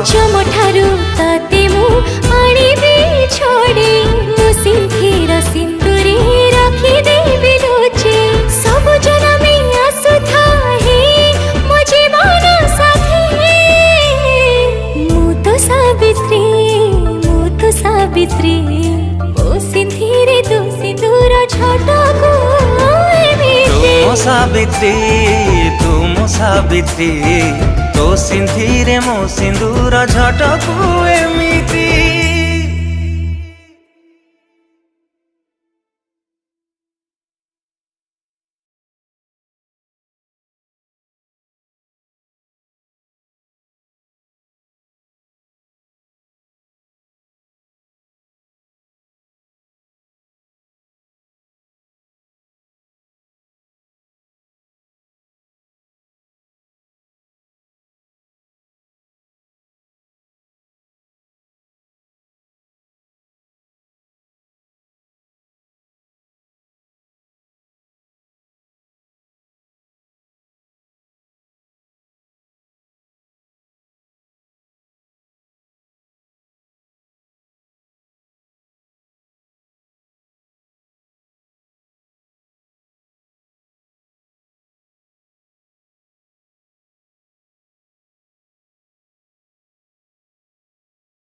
पंचमठारु तते मु आनिबी छोड़ी मु सिंथीर सिंदूरी रखी देबी लुचि सब जनमी आसुथा हे मो जीवन साथी मु तो सावित्री ओ सिंथीरे तू सिंदूर छटाको तुम सावित्री तो सिंथीरे मो सिंदूर झटकू एमी